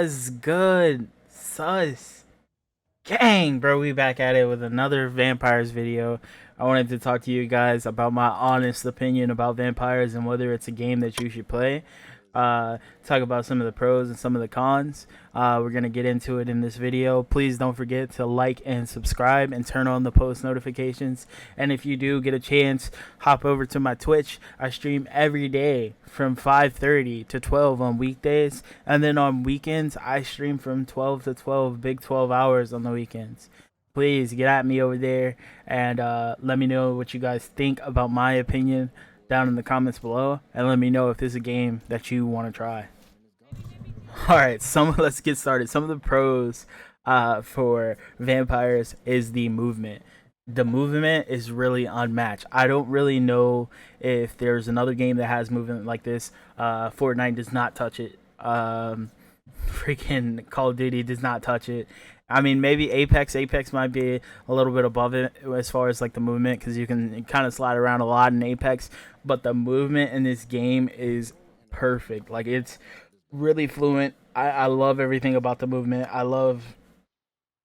Was good, sus. Gang, bro, we back at it with another vampires video. I wanted to talk to you guys about my honest opinion about vampires and whether it's a game that you should play. Talk about some of the pros and some of the cons. We're gonna get into it in this video. Please don't forget to like and subscribe and turn on the post notifications. And if you do get a chance, hop over to my Twitch. I stream every day from 5:30 to 12 on weekdays, and then on weekends I stream from 12 to 12, big 12 hours on the weekends. Please get at me over there and let me know what you guys think about my opinion down in the comments below, and let me know if this is a game that you want to try. All right, let's get started. Some of the pros for vampires is the movement. The movement is really unmatched. I don't really know if there's another game that has movement like this. Fortnite does not touch it. Freaking Call of Duty does not touch it. I mean, maybe Apex. Apex might be a little bit above it as far as like the movement, because you can kind of slide around a lot in Apex. But the movement in this game is perfect. Like, it's really fluent. I love everything about the movement. I love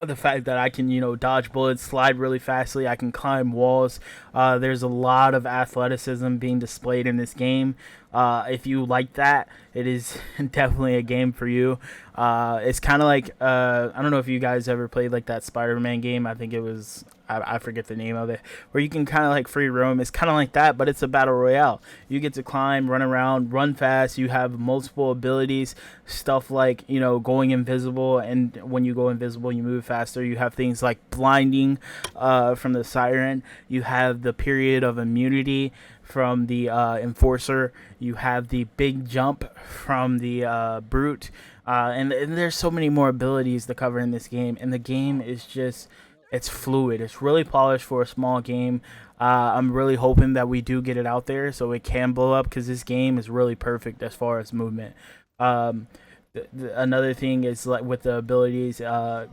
the fact that I can, dodge bullets, slide really fastly. I can climb walls. There's a lot of athleticism being displayed in this game. If you like that, it is definitely a game for you. It's kind of like, I don't know if you guys ever played like that Spider-Man game. I think it was, I forget the name of it, where you can kind of like free roam. It's kind of like that, but it's a battle royale. You get to climb, run around, run fast. You have multiple abilities, stuff like, going invisible, and when you go invisible, you move faster. You have things like blinding from the siren. You have the period of immunity from the enforcer. You have the big jump from the brute. And there's so many more abilities to cover in this game, and the game is just, it's fluid. It's really polished for a small game. I'm really hoping that we do get it out there so it can blow up, because this game is really perfect as far as movement. Another thing is, like, with the abilities,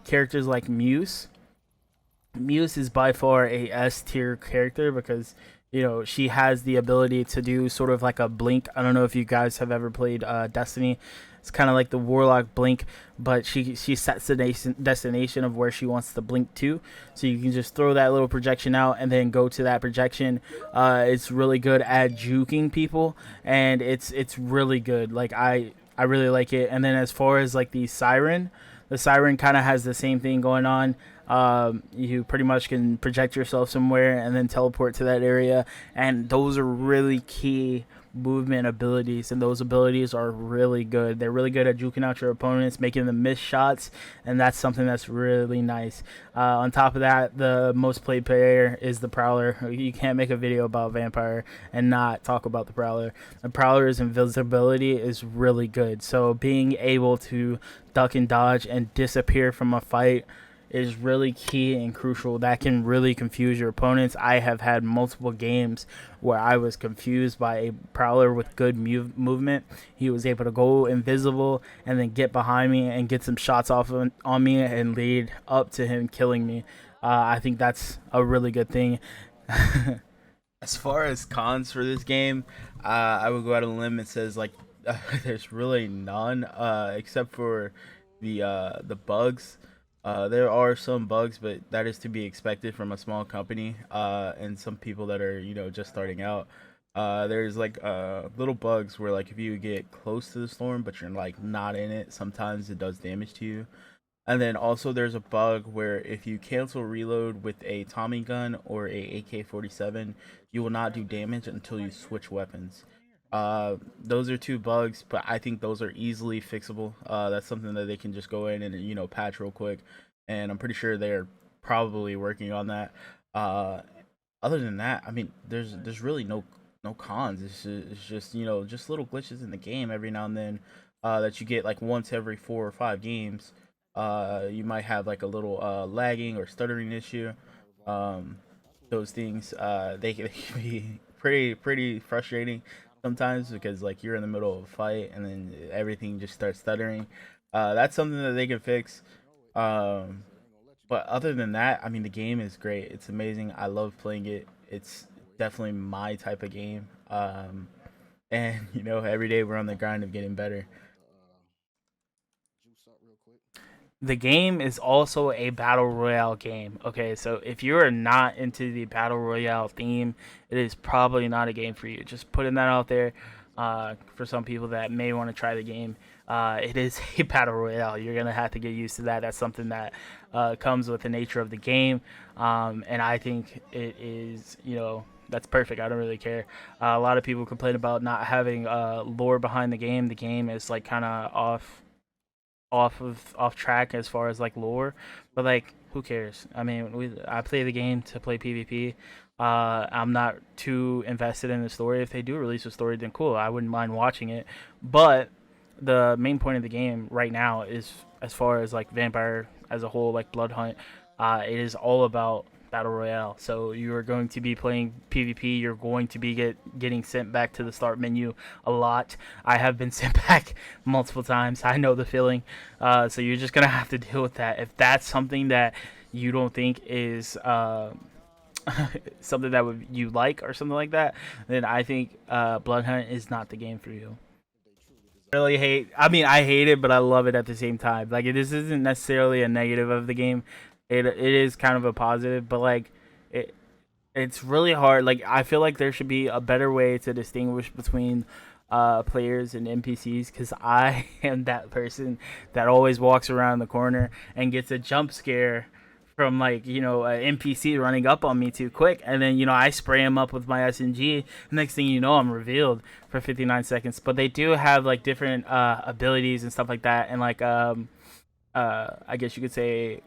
characters like Muse. Muse is by far a S tier character, because she has the ability to do sort of like a blink. I don't know if you guys have ever played Destiny. It's kind of like the Warlock blink, but she sets the destination of where she wants to blink to, so you can just throw that little projection out and then go to that projection. It's really good at juking people, and it's really good. Like, I really like it. And then as far as like the siren kind of has the same thing going on. You pretty much can project yourself somewhere and then teleport to that area, and those are really key movement abilities, and those abilities are really good. They're really good at juking out your opponents, making them miss shots, and that's something that's really nice. On top of that, the most played player is the Prowler. You can't make a video about Vampire and not talk about the Prowler. The Prowler's invisibility is really good, so being able to duck and dodge and disappear from a fight is really key and crucial. That can really confuse your opponents. I have had multiple games where I was confused by a Prowler with good movement. He was able to go invisible and then get behind me and get some shots off on me and lead up to him killing me. I think that's a really good thing. As far as cons for this game, I would go out on a limb and says, like, there's really none, except for the bugs. There are some bugs, but that is to be expected from a small company, and some people that are, just starting out. There's like little bugs where, like, if you get close to the storm but you're like not in it, sometimes it does damage to you. And then also there's a bug where if you cancel reload with a Tommy gun or a AK-47, you will not do damage until you switch weapons. Those are two bugs, but I think those are easily fixable. That's something that they can just go in and, patch real quick, and I'm pretty sure they're probably working on that. Uh, Other than that, I mean, there's really no cons. It's just, just little glitches in the game every now and then, that you get like once every 4 or 5 games. You might have like a little lagging or stuttering issue. Um, those things, they can be pretty frustrating sometimes, because like you're in the middle of a fight and then everything just starts stuttering. That's something that they can fix. Um, but other than that, I mean, the game is great. It's amazing. I love playing it. It's definitely my type of game. And every day we're on the grind of getting better. the game is also a battle royale game. Okay, so if you are not into the battle royale theme, it is probably not a game for you. Just putting that out there for some people that may want to try the game. It is a battle royale. You're gonna have to get used to that. That's something that comes with the nature of the game, and I think it is, that's perfect. I don't really care. A lot of people complain about not having lore behind the game. The game is like kind of off track as far as like lore, but like who cares? I mean, I play the game to play PvP. I'm not too invested in the story. If they do release a story, then cool. I wouldn't mind watching it. But the main point of the game right now is, as far as like Vampire as a whole, like Bloodhunt, it is all about battle royale. So you are going to be playing PvP. You're going to be getting sent back to the start menu a lot. I have been sent back multiple times. I know the feeling. So you're just gonna have to deal with that. If that's something that you don't think is something that you like or something like that, then I think Bloodhunt is not the game for you. Really hate. I mean, I hate it, but I love it at the same time. Like, this isn't necessarily a negative of the game. It is kind of a positive, but like, it it's really hard. Like, I feel like there should be a better way to distinguish between players and NPCs, because I am that person that always walks around the corner and gets a jump scare from, like, an NPC running up on me too quick, and then I spray him up with my SMG. Next thing you know, I'm revealed for 59 seconds. But they do have like different abilities and stuff like that, and like I guess you could say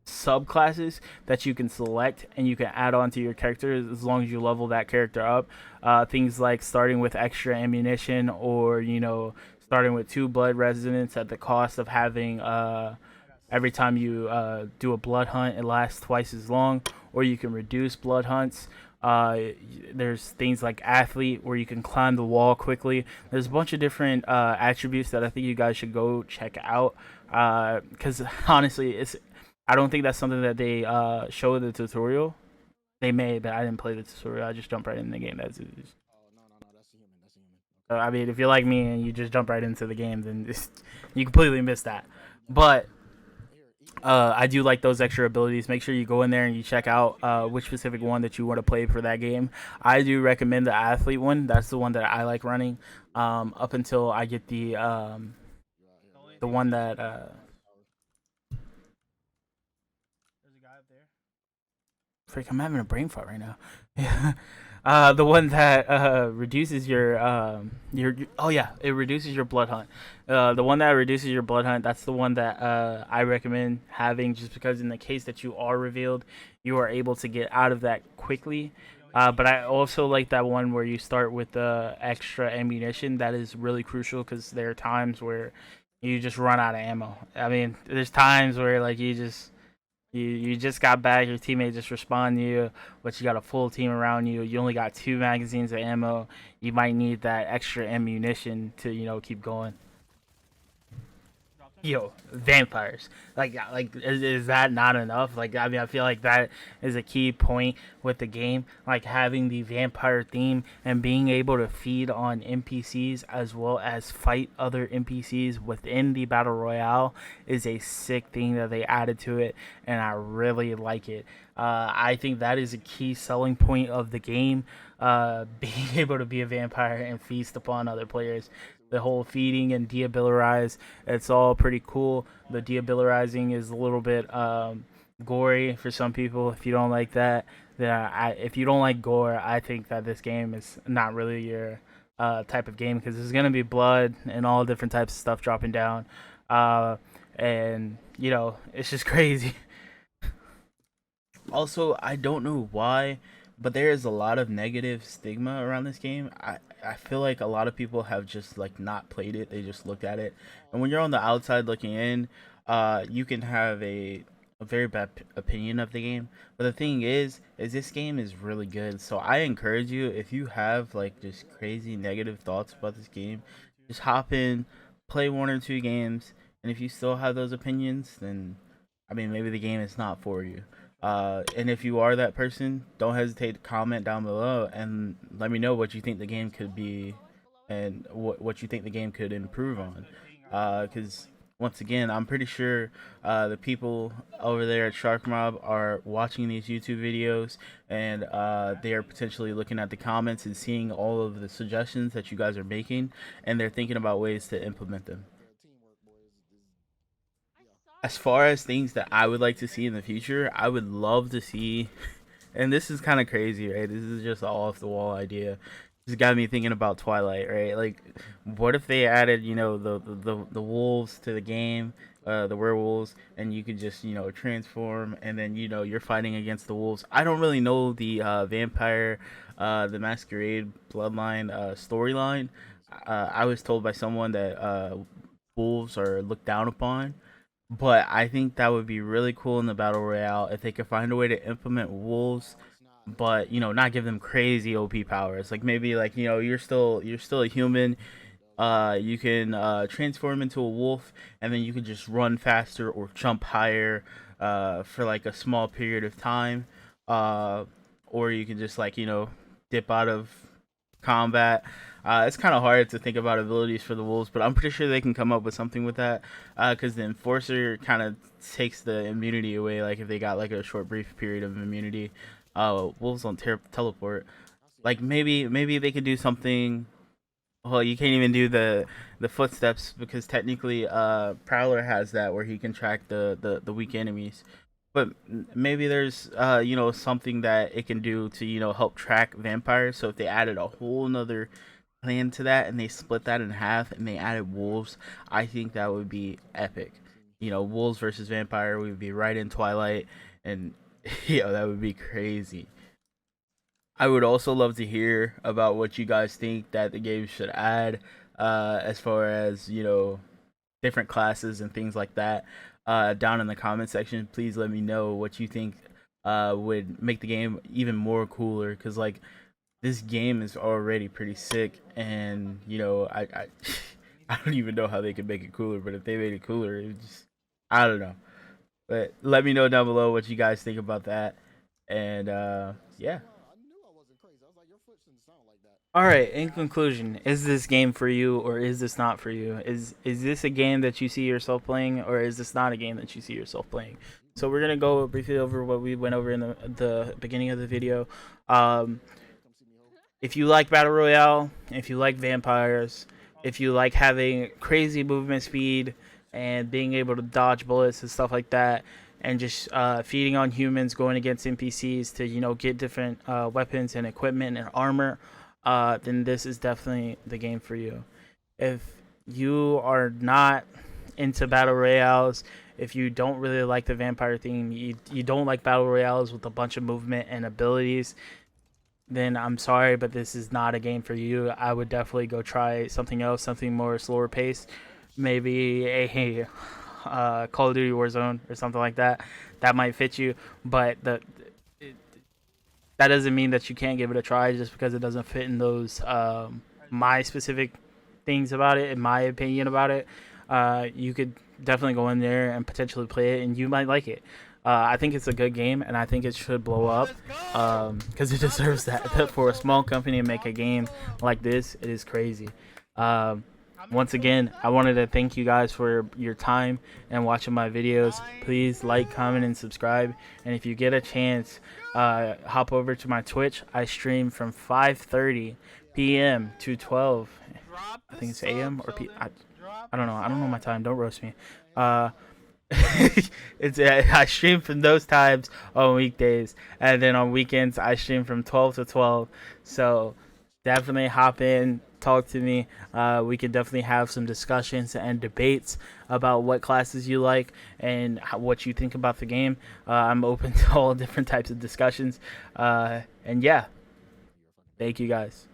subclasses that you can select and you can add on to your character as long as you level that character up. Things like starting with extra ammunition, or starting with 2 blood resonance at the cost of having every time you do a blood hunt, it lasts twice as long. Or you can reduce blood hunts. There's things like athlete, where you can climb the wall quickly. There's a bunch of different attributes that I think you guys should go check out, because honestly, I don't think that's something that they show in the tutorial. They may, but I didn't play the tutorial. I just jumped right in the game. That's it. So, I mean, if you're like me and you just jump right into the game, then you completely miss that. But I do like those extra abilities. Make sure you go in there and you check out which specific one that you want to play for that game. I do recommend the athlete one. That's the one that I like running, up until I get the one that there's a guy up there. Freak, I'm having a brain fart right now. Yeah. The one that reduces your oh yeah, it reduces your blood hunt. The one that reduces your blood hunt, that's the one that I recommend having, just because in the case that you are revealed, you are able to get out of that quickly. But I also like that one where you start with the extra ammunition. That is really crucial, because there are times where you just run out of ammo. I mean, there's times where like you just got back, your teammate just respawned to you, but you got a full team around you. You only got 2 magazines of ammo. You might need that extra ammunition to keep going. Yo, vampires. Like is that not enough? Like, I mean, I feel like that is a key point with the game. Like, having the vampire theme and being able to feed on NPCs as well as fight other NPCs within the battle royale is a sick thing that they added to it, and I really like it. I think that is a key selling point of the game. Being able to be a vampire and feast upon other players, the whole feeding and deabilirize, it's all pretty cool. The deabilirizing is a little bit gory for some people. If you don't like that, then if you don't like gore, I think that this game is not really your type of game, because there's gonna be blood and all different types of stuff dropping down, uh, and it's just crazy. Also, I don't know why, but there is a lot of negative stigma around this game. I feel like a lot of people have just like not played it. They just looked at it, and when you're on the outside looking in, you can have a very bad opinion of the game. But the thing is this game is really good. So I encourage you, if you have like just crazy negative thoughts about this game, just hop in, play 1 or 2 games, and if you still have those opinions, then I mean, maybe the game is not for you. And if you are that person, don't hesitate to comment down below and let me know what you think the game could be, and what you think the game could improve on. Because once again, I'm pretty sure the people over there at Shark Mob are watching these YouTube videos, and they are potentially looking at the comments and seeing all of the suggestions that you guys are making, and they're thinking about ways to implement them. As far as things that I would like to see in the future, I would love to see, and this is kind of crazy, right? This is just an off the wall idea. This got me thinking about Twilight, right? Like, what if they added, the wolves to the game, the werewolves, and you could just, transform, and then, you're fighting against the wolves. I don't really know the vampire, the masquerade bloodline storyline. I was told by someone that wolves are looked down upon, but I think that would be really cool in the battle royale if they could find a way to implement wolves, but not give them crazy OP powers. Like maybe like you're still a human. You can transform into a wolf, and then you can just run faster or jump higher for like a small period of time. Uh, or you can just like dip out of combat. It's kind of hard to think about abilities for the wolves, but I'm pretty sure they can come up with something with that. Because the enforcer kind of takes the immunity away. Like if they got like a short, brief period of immunity, wolves don't teleport. Like maybe they could do something. Well, you can't even do the footsteps because technically, Prowler has that where he can track the weak enemies. But maybe there's something that it can do to help track vampires. So if they added a whole nother plan to that and they split that in half and they added wolves, I think that would be epic. Wolves versus vampire would be right in Twilight, and that would be crazy. I would also love to hear about what you guys think that the game should add, as far as different classes and things like that. Down in the comment section, please let me know what you think would make the game even more cooler. Cause like this game is already pretty sick, and I I don't even know how they could make it cooler. But if they made it cooler, it just I don't know. But let me know down below what you guys think about that, and yeah. All right. In conclusion, is this game for you or is this not for you? Is this a game that you see yourself playing, or is this not a game that you see yourself playing? So we're gonna go briefly over what we went over in the beginning of the video. Um, if you like battle royale, if you like vampires, if you like having crazy movement speed and being able to dodge bullets and stuff like that, and just feeding on humans, going against NPCs to get different weapons and equipment and armor, then this is definitely the game for you. If you are not into battle royales, if you don't really like the vampire theme, you don't like battle royales with a bunch of movement and abilities, then I'm sorry, but this is not a game for you. I would definitely go try something else, something more slower paced, maybe a Call of Duty Warzone or something like that. That might fit you, but that doesn't mean that you can't give it a try just because it doesn't fit in those my specific things about it, in my opinion about it. You could definitely go in there and potentially play it, and you might like it. I think it's a good game, and I think it should blow up because it deserves that. For a small company to make a game like this, it is crazy. Um, Once again, I wanted to thank you guys for your time and watching my videos. Please like, comment, and subscribe. And if you get a chance, hop over to my Twitch. I stream from 5:30 p.m. to 12. I think it's a.m. or p. I don't know. I don't know my time. Don't roast me. I stream from those times on weekdays, and then on weekends I stream from 12 to 12. So definitely hop in, talk to me. We can definitely have some discussions and debates about what classes you like and what you think about the game. I'm open to all different types of discussions. And yeah, thank you guys.